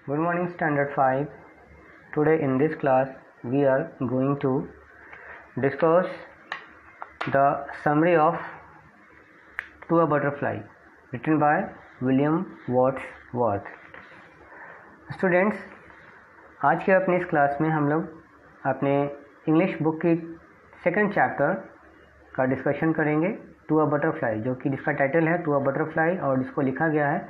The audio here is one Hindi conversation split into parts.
Good morning, Standard 5. Today in this class we are going to discuss the summary of To a Butterfly written by William Wordsworth. Students, आज के अपनी इस क्लास में हम लोग अपने इंग्लिश बुक की सेकंड चैप्टर का डिस्कशन करेंगे टू अ बटरफ्लाई, जो कि जिसका टाइटल है टू अ बटरफ्लाई और जिसको लिखा गया है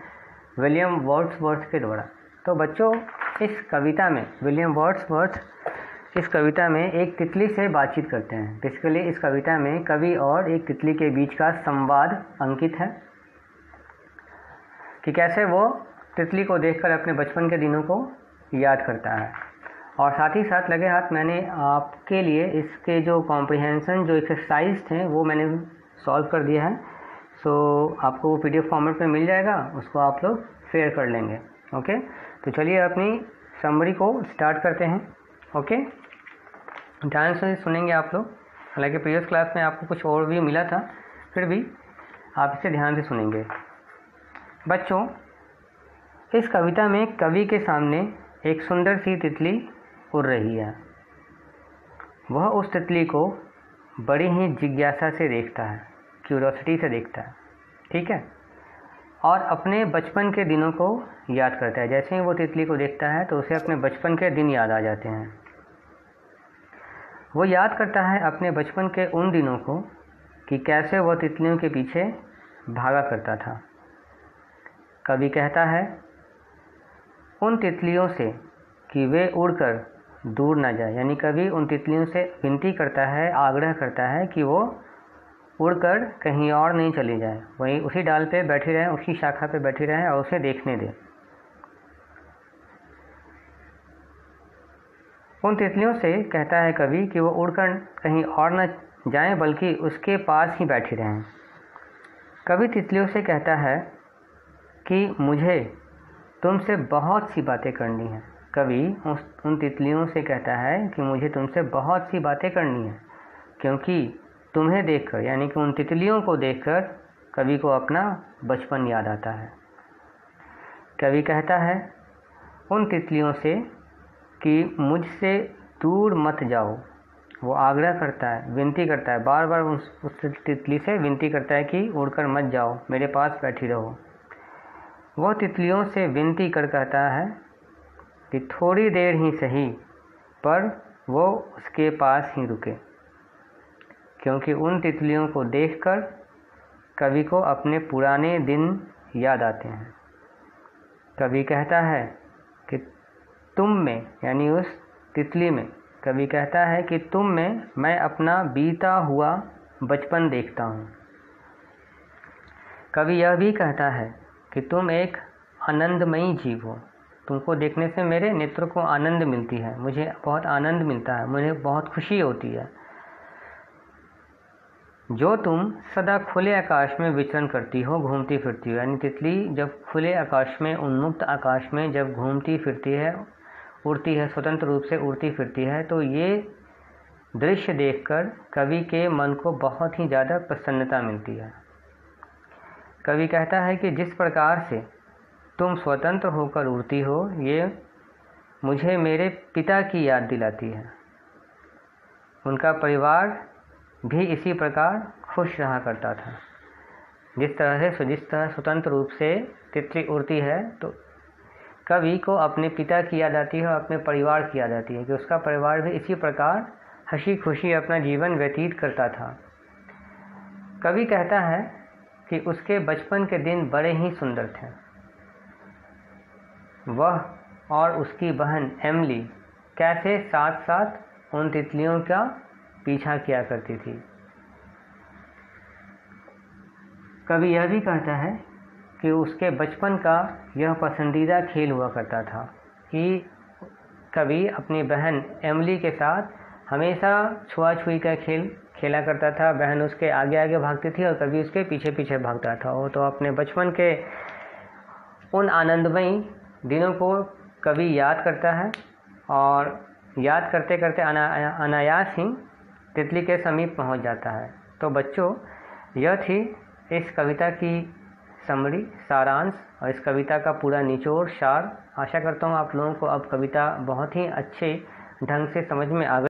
विलियम वर्ड्सवर्थ के द्वारा। तो बच्चों, इस कविता में विलियम वर्ड्सवर्थ इस कविता में एक तितली से बातचीत करते हैं। बेसिकली इस कविता में कवि और एक तितली के बीच का संवाद अंकित है कि कैसे वो तितली को देखकर अपने बचपन के दिनों को याद करता है। और साथ ही साथ लगे हाथ मैंने आपके लिए इसके जो कॉम्प्रिहेंशन जो एक्सरसाइज थे वो मैंने सॉल्व कर दिया है। सो आपको वो PDF फॉर्मेट में मिल जाएगा, उसको आप लोग शेयर कर लेंगे। ओके, तो चलिए अपनी समरी को स्टार्ट करते हैं। ओके, ध्यान से सुनेंगे आप लोग। हालांकि प्रीवियस क्लास में आपको कुछ और भी मिला था, फिर भी आप इसे ध्यान से सुनेंगे। बच्चों, इस कविता में कवि के सामने एक सुंदर सी तितली उड़ रही है। वह उस तितली को बड़ी ही जिज्ञासा से देखता है, क्यूरोसिटी से देखता है, ठीक है, और अपने बचपन के दिनों को याद करता है। जैसे ही वो तितली को देखता है तो उसे अपने बचपन के दिन याद आ जाते हैं। वो याद करता है अपने बचपन के उन दिनों को कि कैसे वह तितलियों के पीछे भागा करता था। कवि कहता है उन तितलियों से कि वे उड़कर दूर न जाए, यानी कवि उन तितलियों से विनती करता है, आग्रह करता है कि वो उड़कर कहीं और नहीं चली जाए, वहीं उसी डाल पे बैठी रहें, उसी शाखा पे बैठी रहें और उसे देखने दें। उन तितलियों से कहता है कवि कि वो उड़कर कहीं और न जाएं, बल्कि उसके पास ही बैठी रहें। कवि तितलियों से कहता है कि मुझे तुमसे बहुत सी बातें करनी है। कवि उन तितलियों से कहता है कि मुझे तुमसे बहुत सी बातें करनी है, क्योंकि तुम्हें देखकर, यानी कि उन तितलियों को देखकर कवि को अपना बचपन याद आता है। कवि कहता है उन तितलियों से कि मुझसे दूर मत जाओ। वो आग्रह करता है, विनती करता है, बार बार उस तितली से विनती करता है कि उड़कर मत जाओ, मेरे पास बैठी रहो। वह तितलियों से विनती कर कहता है कि थोड़ी देर ही सही, पर वो उसके पास ही रुके, क्योंकि उन तितलियों को देखकर कवि को अपने पुराने दिन याद आते हैं। कवि कहता है कि तुम में, यानी उस तितली में, कवि कहता है कि तुम में मैं अपना बीता हुआ बचपन देखता हूँ। कवि यह भी कहता है कि तुम एक आनंदमयी जीव हो। तुमको देखने से मेरे नेत्र को आनंद मिलती है, मुझे बहुत आनंद मिलता है, मुझे बहुत खुशी होती है। जो तुम सदा खुले आकाश में विचरण करती हो, घूमती फिरती हो, यानी तितली जब खुले आकाश में, उन्मुक्त आकाश में जब घूमती फिरती है, उड़ती है, स्वतंत्र रूप से उड़ती फिरती है, तो ये दृश्य देखकर कवि के मन को बहुत ही ज़्यादा प्रसन्नता मिलती है। कवि कहता है कि जिस प्रकार से तुम स्वतंत्र होकर उड़ती हो, ये मुझे मेरे पिता की याद दिलाती है। उनका परिवार भी इसी प्रकार खुश रहा करता था। जिस तरह स्वतंत्र रूप से तितली उड़ती है, तो कवि को अपने पिता की याद आती है और अपने परिवार की याद आती है कि उसका परिवार भी इसी प्रकार हंसी खुशी अपना जीवन व्यतीत करता था। कवि कहता है कि उसके बचपन के दिन बड़े ही सुंदर थे। वह और उसकी बहन एमिली कैसे साथ साथ उन तितलियों का पीछा किया करती थी। कवि यह भी कहता है कि उसके बचपन का यह पसंदीदा खेल हुआ करता था कि कवि अपनी बहन एमिली के साथ हमेशा छुआ-छुई का खेल खेला करता था। बहन उसके आगे आगे भागती थी और कवि उसके पीछे पीछे भागता था। वो तो अपने बचपन के उन आनंदमयी दिनों को कवि याद करता है और याद करते करते अनायास ही तितली के समीप पहुंच जाता है। तो बच्चों, यह थी इस कविता की समरी, सारांश और इस कविता का पूरा निचोड़, सार। आशा करता हूँ आप लोगों को अब कविता बहुत ही अच्छे ढंग से समझ में आ गई।